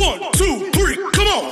1, 2, 3, come on!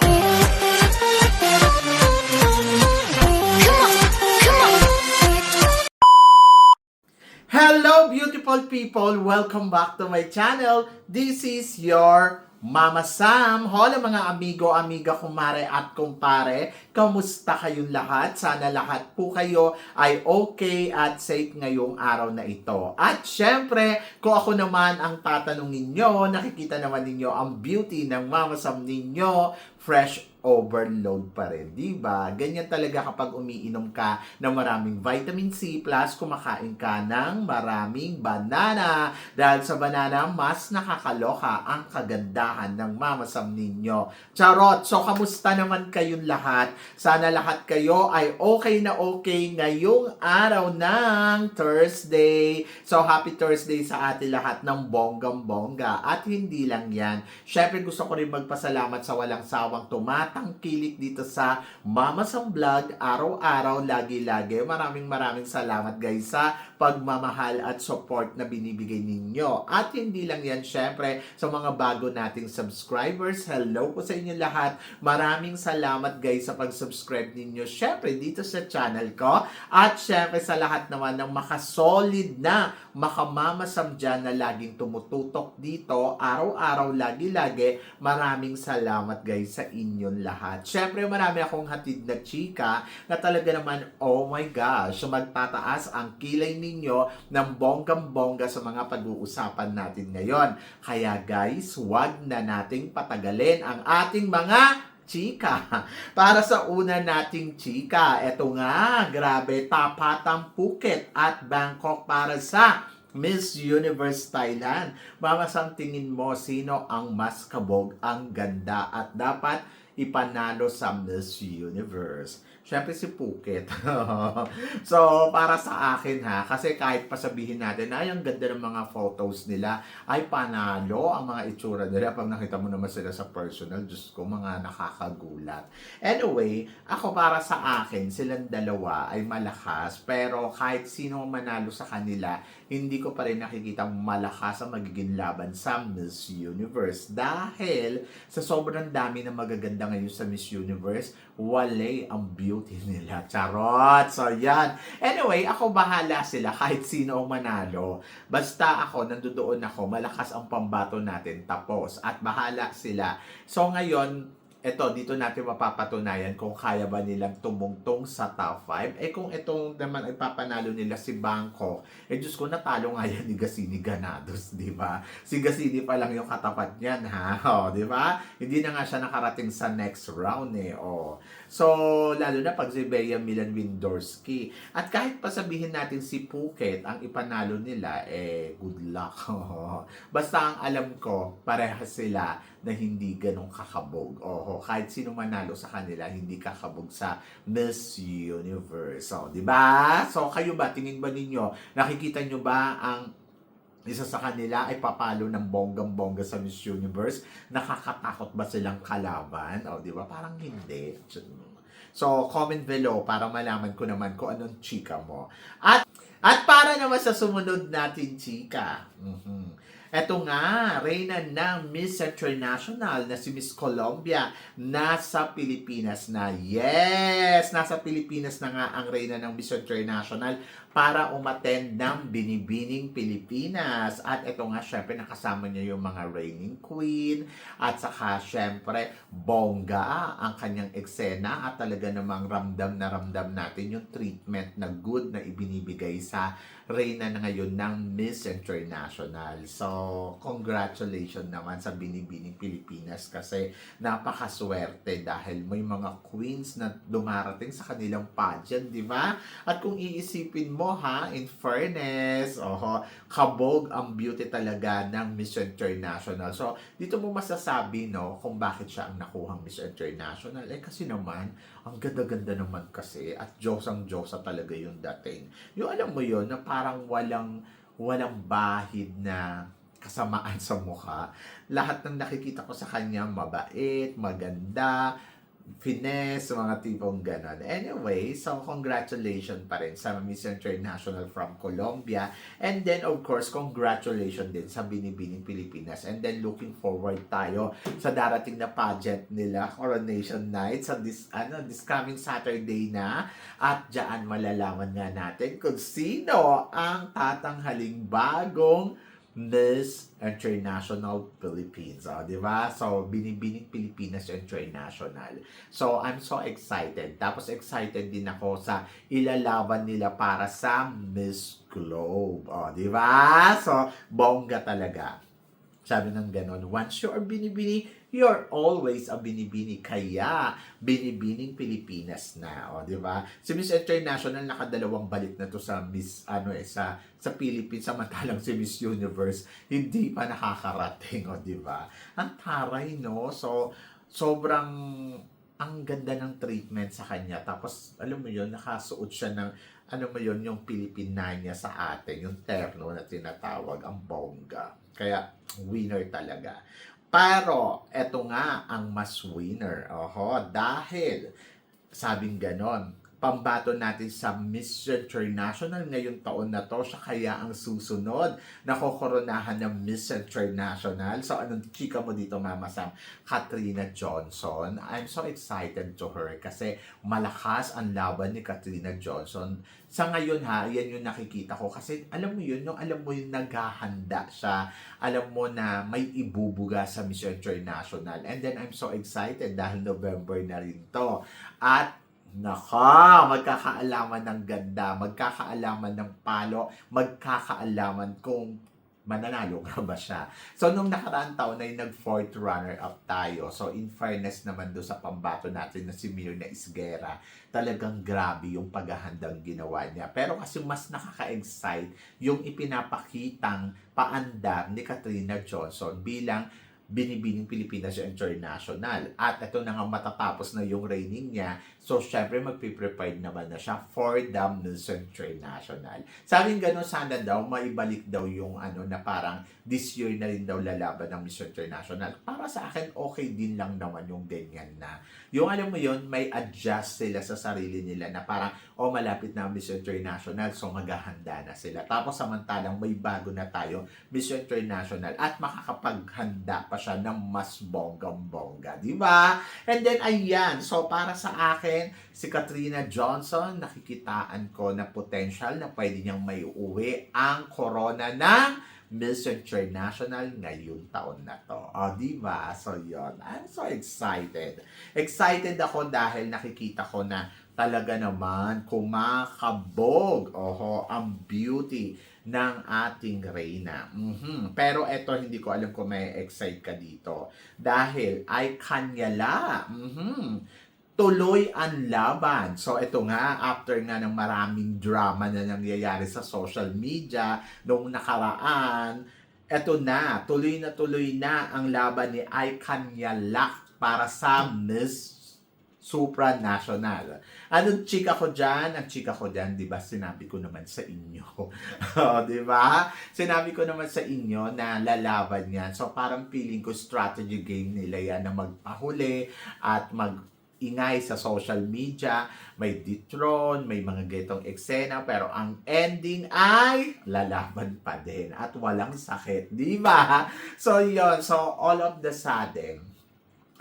Hello beautiful people! Welcome back to my channel. This is your Mama Sam. Hola mga amigo, amiga, kumare at kumpare. Kamusta kayong lahat? Sana lahat po kayo ay okay at safe ngayong araw na ito. At syempre, kung ako naman ang tatanungin nyo, nakikita naman ninyo ang beauty ng Mama Sam ninyo, fresh overload pa rin, di ba? Ganyan talaga kapag umiinom ka ng maraming vitamin C plus kumakain ka ng maraming banana. Dahil sa banana, mas nakakaloka ang kagandahan ng Mama Sam ninyo. Charot! So, kamusta naman kayong lahat? Sana lahat kayo ay okay na okay ngayong araw ng Thursday. So, happy Thursday sa atin lahat ng bonggang-bongga. At hindi lang yan. Syempre, gusto ko rin magpasalamat sa walang sawang tumatangkilik dito sa Mama Sam Vlog, araw-araw, lagi-lagi. Maraming salamat guys sa pagmamahal at support na binibigay ninyo. At hindi lang yan, syempre, sa mga bago nating subscribers, hello po sa inyo lahat. Maraming salamat guys sa pag-subscribe ninyo, syempre, dito sa channel ko. At syempre, sa lahat naman ng makasolid na Mama Sam dyan na laging tumututok dito, araw-araw, lagi-lagi. Maraming salamat guys sa inyong lahat. Syempre, marami akong hatid na chika na talaga naman, oh my gosh, magtataas ang kilay ninyo ng bonggang-bongga sa mga pag-uusapan natin ngayon. Kaya guys, wag na nating patagalin ang ating mga chika. Para sa una nating chika, eto nga, grabe, tapatang Phuket at Bangkok para sa Miss Universe Thailand. Mama Sam, tingin mo sino ang mas kabog, ang ganda at dapat ipanalo sa Miss Universe? Siyempre si Phuket. So, para sa akin ha, kasi kahit pasabihin natin ay ang ganda ng mga photos nila, ay panalo ang mga itsura nila. Pag nakita mo naman sila sa personal, Diyos ko, mga nakakagulat. Anyway, ako para sa akin, silang dalawa ay malakas, pero kahit sino manalo sa kanila, hindi ko pa rin nakikitang malakas ang magiging laban sa Miss Universe. Dahil sa sobrang dami na magaganda ngayon sa Miss Universe, wale ang beauty nila. Charot! So, yan. Anyway, ako bahala sila kahit sino ang manalo. Basta ako, nandoon ako, malakas ang pambato natin, tapos. At bahala sila. So, ngayon, eto, dito natin mapapatunayan kung kaya ba nilang tumungtong sa top 5. Kung itong naman ay papanalo nila si Bangkok, Diyos ko, natalo nga yan ni Gasini Ganados, di ba? Si Gasini pa lang yung katapat niyan, ha? Di ba? Hindi na nga siya nakarating sa next round, So, lalo na pag si Bea Milan Windorski. At kahit pa sabihin natin si Phuket ang ipanalo nila, good luck. Basta ang alam ko, parehas sila na hindi ganong kakabog. Kahit sino manalo sa kanila, hindi kakabog sa Miss Universe. So, di ba? So, kayo ba? Tingin ba ninyo? Nakikita nyo ba ang isa sa kanila ay papalo ng bonggang-bongga sa Miss Universe? Nakakatakot ba silang kalaban? Di ba? Parang hindi. So, comment below para malaman ko naman kung anong chika mo. At para naman sa sumunod natin chika. Eto nga, reyna ng Miss International na si Miss Colombia nasa Pilipinas na. Yes! Nasa Pilipinas na nga ang reyna ng Miss International para umattend ng Binibining Pilipinas. At ito nga, syempre, nakasama niya yung mga reigning queen at saka, syempre, bongga ang kanyang eksena at talaga namang ramdam na ramdam natin yung treatment na good na ibinibigay sa reyna na ngayon ng Miss International. So, congratulations naman sa Binibining Pilipinas kasi napakaswerte dahil may mga queens na dumarating sa kanilang pageant, di ba? At kung iisipin mo in fairness, kabog ang beauty talaga ng Miss International. So, dito mo masasabi, kung bakit siya ang nakuhang Miss International. Kasi naman, ang ganda-ganda naman kasi at Diyosang-Diyosa talaga yung dating. Yung alam mo yun, na parang walang bahid na kasamaan sa mukha. Lahat ng nakikita ko sa kanya, mabait, maganda, finesse, mga tipong ganon. Anyway, so congratulations pa rin sa Miss International from Colombia. And then, of course, congratulations din sa Binibining Pilipinas. And then, looking forward tayo sa darating na pageant nila, Coronation Night, sa this coming Saturday na. At dyan malalaman nga natin kung sino ang tatanghaling bagong Miss International Philippines. Di ba? So, Binibining Pilipinas International. So, I'm so excited. Tapos, excited din ako sa ilalaban nila para sa Miss Globe. Di ba? So, bongga talaga. Sabi ng ganon, once you are binibini, you're always a binibini. Kaya, binibining Pilipinas na. Di ba? Si Miss International, nakadalawang balik na to sa Miss, sa Philippines, samantalang si Miss Universe, hindi pa nakakarating. Di ba? Ang taray, no? So, sobrang ang ganda ng treatment sa kanya. Tapos, alam mo yun, nakasuot siya ng, yung Philippine niya sa atin, yung terno na tinatawag, ang bongga. Kaya, winner talaga. Pero, eto nga ang mas winner. Dahil, sabing ganon, pambato natin sa Miss International ngayong taon na to, siya kaya ang susunod na kokoronahan ng Miss International. So, anong chika mo dito, Mama Sam? Katrina Johnson. I'm so excited to her kasi malakas ang laban ni Katrina Johnson. Sa ngayon yan yung nakikita ko kasi alam mo yung naghahanda siya, alam mo na may ibubuga sa Miss International. And then I'm so excited dahil November na rin to. At magkakaalaman ng ganda, magkakaalaman ng palo, magkakaalaman kung mananalo ka ba siya. So, nung nakaraang taon ay nag-fourth runner-up tayo. So, in fairness naman doon sa pambato natin na si Mirna Isguera, talagang grabe yung paghahandang ginawa niya. Pero kasi mas nakaka-excite yung ipinapakitang paandar ni Katrina Johnson bilang Binibining Pilipinas International. At ito na nga matatapos na yung reigning niya. So, syempre, magpiprepared naman na siya for the Miss International. Sabing gano'n, sana daw, maibalik daw yung na parang this year na rin daw lalaban ng Miss International. Para sa akin, okay din lang naman yung ganyan na. Yung alam mo yun, may adjust sila sa sarili nila na parang, malapit na ang Miss International, so maghahanda na sila. Tapos samantalang may bago na tayo, Miss International, at makakapaghanda pa siya ng mas bonggang-bongga, di ba? And then, ayan, so para sa akin, si Katrina Johnson, nakikitaan ko na potential na pwede niyang may uwi ang corona ng Miss International ngayong taon na to. Di ba? So, yun. I'm so excited. Excited ako dahil nakikita ko na talaga naman kumakabog ang beauty ng ating Reyna. Pero eto, hindi ko alam kung may excite ka dito. Dahil ay kanyala. Tuloy ang laban. So, ito nga, after nga ng maraming drama na nangyayari sa social media noong nakaraan, eto na tuloy na ang laban ni Icon Yalak para sa Miss Supranational. Anong chika ko dyan? Ang chika ko dyan, di ba, sinabi ko naman sa inyo. Di ba? Sinabi ko naman sa inyo na lalaban yan. So, parang feeling ko strategy game nila yan na magpahuli at ingay sa social media, may dethrone, may mga getong eksena, pero ang ending ay lalaban pa din at walang sakit, di ba? So, yon. So, all of the sudden,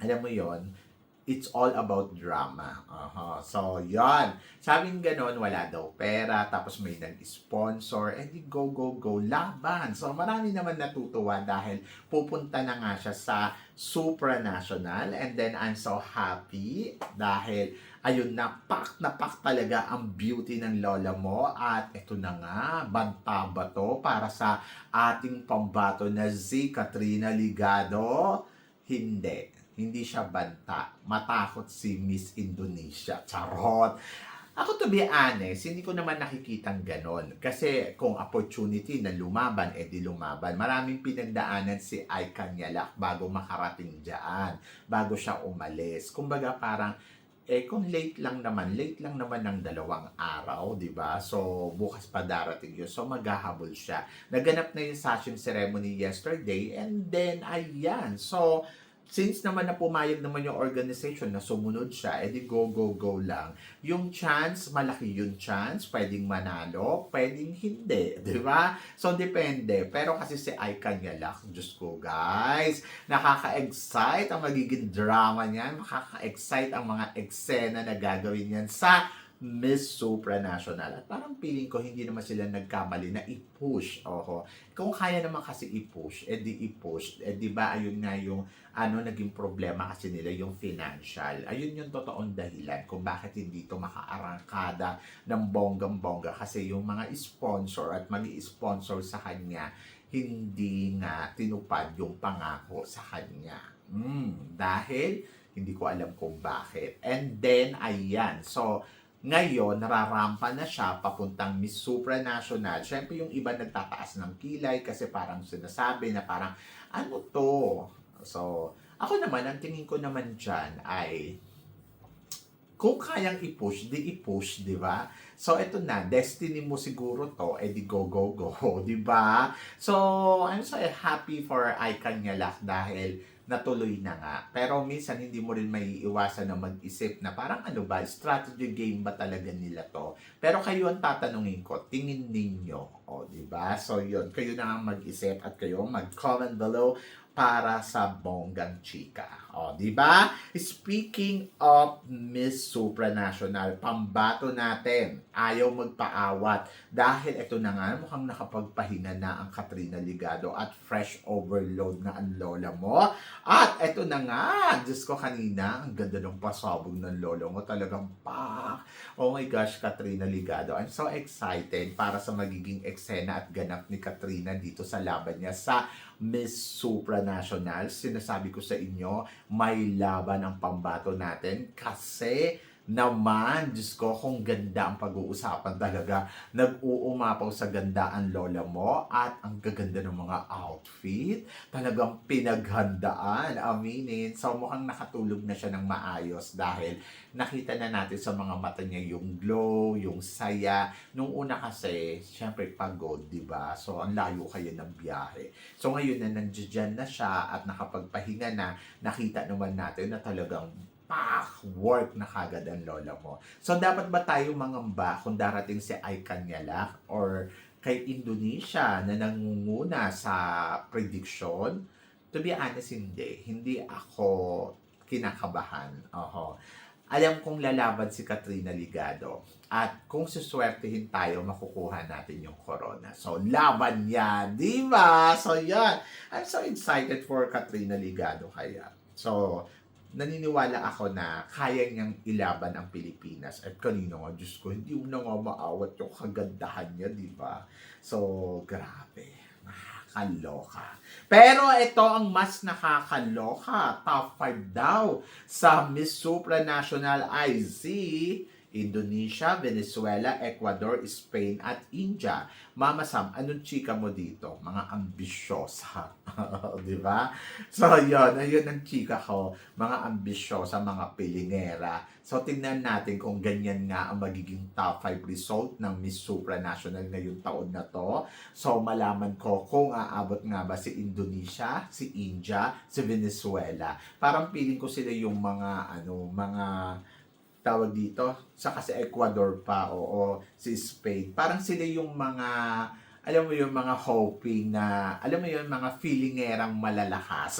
alam mo yon, it's all about drama. So, yon. Sabing ganon, wala daw pera, tapos may nag-sponsor, di go, laban. So, marami naman natutuwa dahil pupunta na nga siya sa supranational. And then, I'm so happy dahil, ayun, napak talaga ang beauty ng lola mo. At ito na nga, banta ba to para sa ating pambato na si Katrina Ligado? Hindi siya banta. Matakot si Miss Indonesia. Charot! Ako, to be honest, hindi ko naman nakikitang ganon. Kasi kung opportunity na lumaban, di lumaban. Maraming pinagdaanan si Icon Yalak bago makarating dyan. Bago siya umalis. Kumbaga parang, kung late lang naman ng 2 araw, di ba? So, bukas pa darating yun. So, maghahabol siya. Naganap na yung session ceremony yesterday, and then, ayan. So, since naman na pumayag naman yung organization na sumunod siya, edi go, go, go lang. Yung chance, malaki yung chance, pwedeng manalo, pwedeng hindi, di ba? So, depende. Pero kasi si Icon Yalak, Diyos ko guys, nakaka-excite ang magiging drama niyan, makaka-excite ang mga eksena na gagawin niyan sa Miss Supranational. At parang feeling ko hindi naman sila nagkamali na i-push. Oho. Kung kaya naman kasi i-push, edi i-push. Eh di ba ayun nga yung naging problema kasi nila yung financial. Ayun yung totoong dahilan kung bakit hindi ito makaarangkada ng bonggang-bongga kasi yung mga sponsor at mag-i-sponsor sa kanya hindi nga tinupad yung pangako sa kanya. Dahil hindi ko alam kung bakit. And then, ayan. So, ngayon, nararampa na siya papuntang Miss Supranational. Siyempre, yung iba nagtataas ng kilay kasi parang sinasabi na parang, ano to? So, ako naman, ang tingin ko naman dyan ay, kung kayang i-push, di i-push, di ba? So, eto na, destiny mo siguro to, di go, go, go, di ba? So, I'm so happy for Icon Yalak dahil natuloy na nga. Pero minsan hindi mo rin maiiwasan na mag-isip na parang ano ba, strategy game ba talaga nila to? Pero kayo ang tatanungin ko, tingin ninyo, di ba? So yun, kayo na ang mag-isip at kayo mag-comment below para sa bonggang chika. Di ba? Speaking of Miss Supranational, pambato natin, ayaw magpaawat dahil ito na nga, mukhang nakapagpahinga na ang Katrina Ligado at fresh overload na ang lola mo. At ito na nga, Diyos ko kanina, ang ganda ng pasabog ng lolo mo, talagang pak. Oh my gosh, Katrina Ligado. I'm so excited para sa magiging eksena at ganap ni Katrina dito sa laban niya sa Miss Supranational. Sinasabi ko sa inyo, may laban ang pambato natin kasi naman, Diyos ko, kung ganda ang pag-uusapan talaga. Nag-uumapaw sa ganda ang lola mo at ang gaganda ng mga outfit. Talagang pinaghandaan, aminin. So mukhang nakatulog na siya ng maayos dahil nakita na natin sa mga mata niya yung glow, yung saya. Nung una kasi, syempre pagod, di ba? So ang layo kayo ng biyahe. So ngayon na nandiyan na siya at nakapagpahinga na, nakita naman natin na talagang work na kagad ang lola mo. So, dapat ba tayo mangamba kung darating si Icon Yalak or kay Indonesia na nangunguna sa prediction? To be honest, hindi. Hindi ako kinakabahan. Alam kong lalaban si Katrina Ligado. At kung suswertehin tayo, makukuha natin yung corona. So, laban yan. Di ba? So, yan. I'm so excited for Katrina Ligado kaya. So, naniniwala ako na kaya niyang ilaban ang Pilipinas. At kanino nga, Diyos ko, hindi mo na nga maawat yung kagandahan niya, di ba? So, grabe. Nakakaloka. Pero ito ang mas nakakaloka. Top 5 daw sa Miss Supranational IZ. Indonesia, Venezuela, Ecuador, Spain, at India. Mama Sam, anong chika mo dito? Mga ambisyosa. Di ba? So, ayun ang chika ko. Mga ambisyosa, mga pilingera. So, tingnan natin kung ganyan nga ang magiging top 5 result ng Miss Supranational ngayong taon na to. So, malaman ko kung aabot nga ba si Indonesia, si India, si Venezuela. Parang feeling ko sila yung mga tawag dito, saka si Ecuador pa, si Spain. Parang sila yung mga, alam mo yung mga hoping na, alam mo yung mga feelingerang malalakas.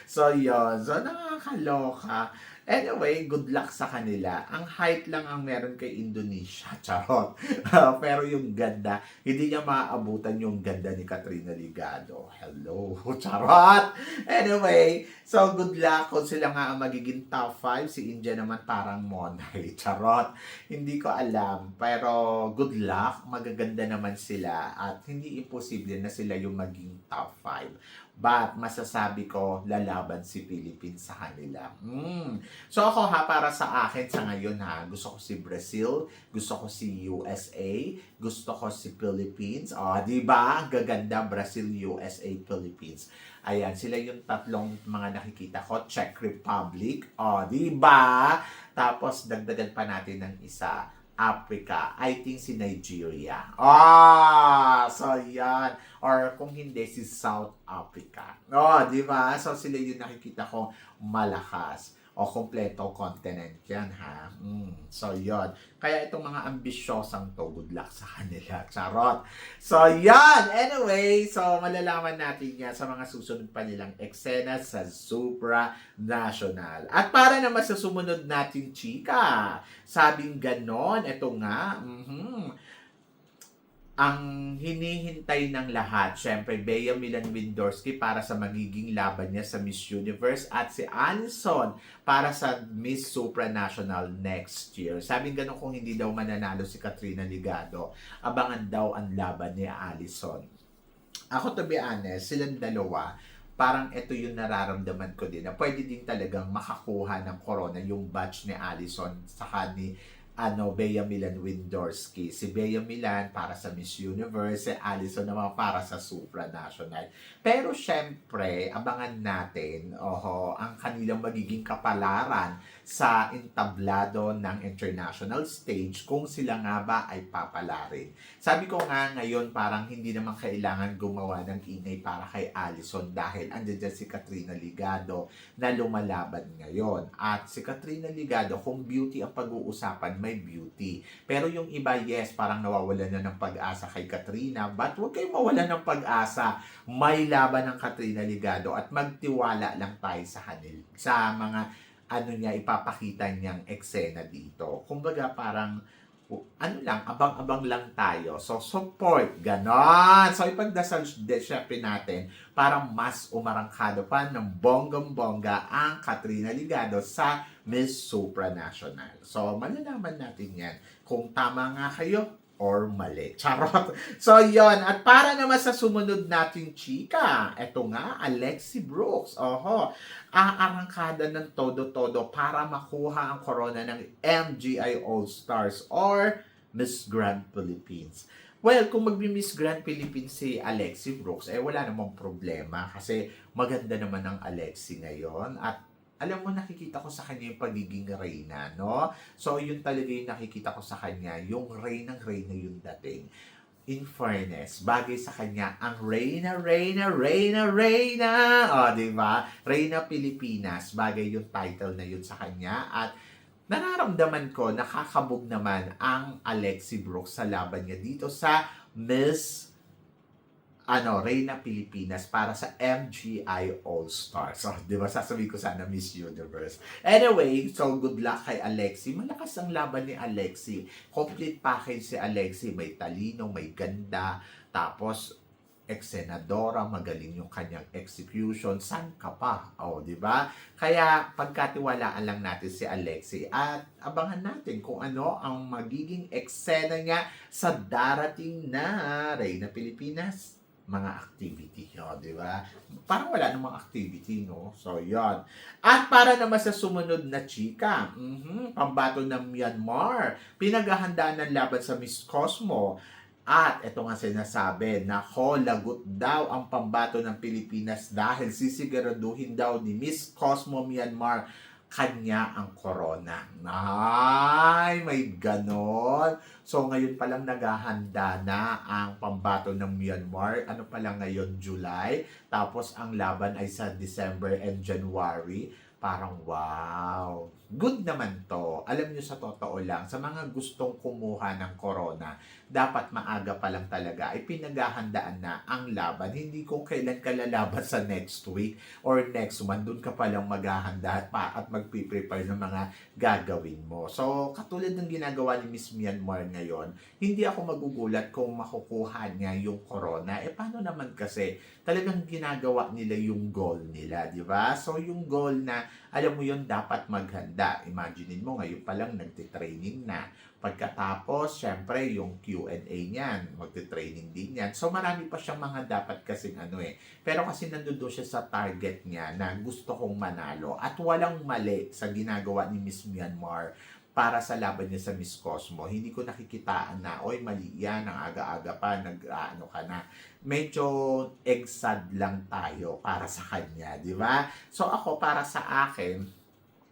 So yun. So nakakaloka. Anyway, good luck sa kanila. Ang height lang ang meron kay Indonesia. Charot. Pero yung ganda, hindi niya maaabutan yung ganda ni Katrina Ligado. Hello. Charot. Anyway, so good luck kung sila nga ang magiging top 5. Si India naman parang Monay. Charot. Hindi ko alam. Pero good luck. Magaganda naman sila. At hindi imposible na sila yung maging top 5. But masasabi ko, lalaban si Philippines sa kanila. So ako para sa akin sa ngayon gusto ko si Brazil, gusto ko si USA, gusto ko si Philippines. Di ba? Ang gaganda, Brazil, USA, Philippines. Ayan, sila yung tatlong mga nakikita ko. Czech Republic. Di ba? Tapos dagdagan pa natin ng isa. Africa. I think si Nigeria. So yan. Or kung hindi, si South Africa. Di ba? So sila yung nakikita ko malakas. Kompleto continent yan, ha? So, yon. Kaya itong mga ambisyosang to, good luck sa kanila. Charot. So, yan. Anyway, so malalaman natin yan sa mga susunod pa nilang eksena sa supranational. At para naman sa sumunod natin, chika, sabing ganon, ito nga, ang hinihintay ng lahat, syempre, Bea Milan-Windorski para sa magiging laban niya sa Miss Universe at si Alison para sa Miss Supranational next year. Sabi ganun, kung hindi daw mananalo si Katrina Ligado, abangan daw ang laban ni Alison. Ako, to be honest, silang dalawa, parang ito yung nararamdaman ko din na pwede din talagang makakuha ng corona yung batch ni Alison saka ni Bea Milan-Windorski. Si Bea Milan para sa Miss Universe, si Alison naman para sa supranational. Pero syempre, abangan natin ang kanilang magiging kapalaran sa entablado ng international stage kung sila nga ba ay papalarin. Sabi ko nga ngayon, parang hindi naman kailangan gumawa ng ingay para kay Alison dahil andyan dyan si Katrina Ligado na lumalaban ngayon. At si Katrina Ligado, kung beauty ang pag-uusapan, may beauty. Pero yung iba, yes, parang nawawalan na ng pag-asa kay Katrina. But huwag kayong mawalan ng pag-asa. May laban ng Katrina Ligado at magtiwala lang tayo sa kanil. Sa mga ipapakita niyang eksena dito. Kumbaga parang abang-abang lang tayo. So, support, ganon. So, ipagdasal syempre natin para mas umarangkado pa ng bonggang-bongga ang Katrina Ligado sa Miss Supranational. So, malalaman natin yan kung tama nga kayo or mali. Charot. So, yon. At para naman sa sumunod nating chika, eto nga, Alexi Brooks. Aarangkada ng todo-todo para makuha ang corona ng MGI All-Stars or Miss Grand Philippines. Well, kung magbi-Miss Grand Philippines si Alexi Brooks, wala namang problema kasi maganda naman ang Alexi ngayon at alam mo, nakikita ko sa kanya yung pagiging reyna, no? So, yun talaga yung nakikita ko sa kanya, yung reynang-reyna yung dating. In fairness, bagay sa kanya ang Reyna. Diba? Reyna Pilipinas, bagay yung title na yun sa kanya. At nararamdaman ko, nakakabog naman ang Alexi Brooks sa laban niya dito sa Miss Reyna Pilipinas para sa MGI All-Stars. So, di ba, sasabihin ko sana Miss Universe. Anyway, so good luck kay Alexi. Malakas ang laban ni Alexi. Complete package si Alexi. May talino, may ganda, tapos ex-senadora, magaling yung kanyang execution. San ka pa? Di ba? Kaya pagkatiwalaan lang natin si Alexi at abangan natin kung ano ang magiging eksena niya sa darating na Reyna Pilipinas mga activity, di ba? Parang wala namang activity, no? So, yon. At para naman sa sumunod na chika, pambato ng Myanmar, pinaghahandaan ng laban sa Miss Cosmo. At ito nga sinasabi, lagot daw ang pambato ng Pilipinas dahil sisiguraduhin daw ni Miss Cosmo Myanmar kanya ang corona. Ay, may ganon. So, ngayon palang naghahanda na ang pambato ng Myanmar. Ano pala ngayon, July. Tapos, ang laban ay sa December and January. Parang wow. Good naman to. Alam nyo, sa totoo lang, sa mga gustong kumuha ng corona, dapat maaga pa lang talaga ay pinaghahandaan na ang laban. Hindi kung kailan ka lalaban sa next week or next month, dun ka palang maghahanda at magpiprepare ng mga gagawin mo. So, katulad ng ginagawa ni Miss Myanmar ngayon, hindi ako magugulat kung makukuha niya yung corona. Paano naman kasi talagang ginagawa nila yung goal nila, di ba? So, yung goal na, alam mo yun, dapat maghanda. Imaginein mo, ngayon pa lang nagtitraining na. Pagkatapos, syempre, yung Q&A niyan, magti-training din yan. So, marami pa siyang mga dapat kasing Pero kasi nandoon siya sa target niya na gusto kong manalo. At walang mali sa ginagawa ni Miss Myanmar para sa laban niya sa Miss Cosmo. Hindi ko nakikitaan na, mali yan, ang aga-aga pa, ka na. Medyo exad lang tayo para sa kanya, di ba? So, ako, para sa akin,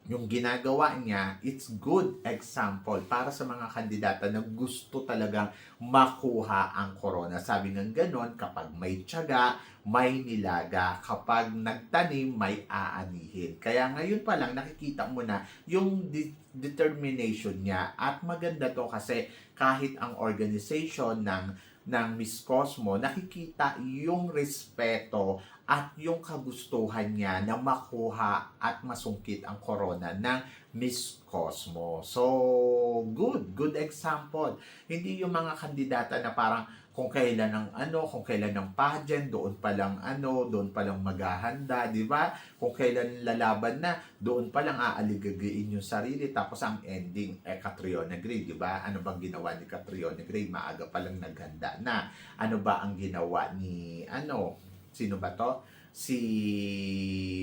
yung ginagawa niya, it's good example para sa mga kandidata na gusto talagang makuha ang corona. Sabi ng ganon, kapag may tiyaga, may nilaga. Kapag nagtanim, may aanihin. Kaya ngayon pa lang, nakikita mo na yung determination niya. At maganda to kasi kahit ang organization ng Miss Cosmo, nakikita yung respeto at yung kagustuhan niya na makuha at masungkit ang corona ng Miss Cosmo. So, good example. Hindi yung mga kandidata na parang kung kailan kung kailan ng pageant, doon pa lang maghahanda, di ba? Kung kailan lalaban na, doon pa lang aaligagain yung sarili, tapos ang ending, Catriona Gray, di ba? Ano bang ginawa ni Catriona Gray? Maaga pa lang naghanda na. Ano ba ang ginawa ni, sino ba to? Si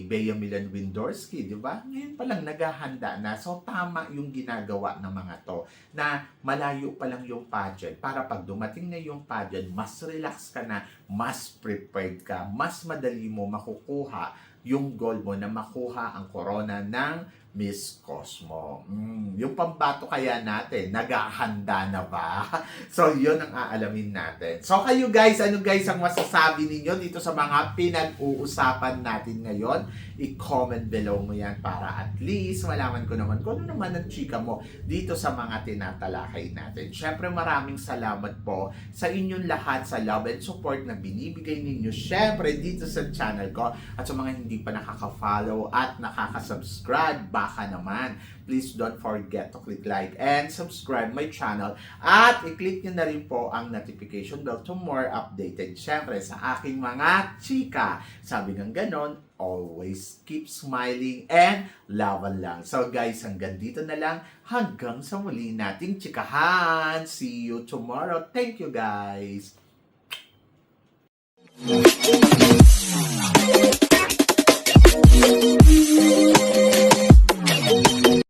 Bea Milan Windorski, di ba? Ngayon pa lang naghahanda na. So, tama yung ginagawa ng mga to na malayo pa lang yung pageant para pag dumating na yung pageant, mas relax ka na, mas prepared ka, mas madali mo makukuha yung goal mo na makuha ang corona ng Miss Cosmo. Yung pambato kaya natin, naghahanda na ba? So, yun ang aalamin natin. So, kayo guys, ano guys ang masasabi ninyo dito sa mga pinag-uusapan natin ngayon? I-comment below mo yan para at least malaman ko naman kung ano naman ang chika mo dito sa mga tinatalakay natin. Syempre, maraming salamat po sa inyong lahat sa love and support na binibigay ninyo syempre dito sa channel ko at sa mga hindi pa nakaka-follow at nakaka-subscribe, baka naman, please don't forget to click like and subscribe my channel at i-click nyo na rin po ang notification bell to more updated syempre sa aking mga chika. Sabi ng ganon, always keep smiling and laban lang. So guys, hanggang dito na lang. Hanggang sa muli nating chikahan. See you tomorrow. Thank you guys.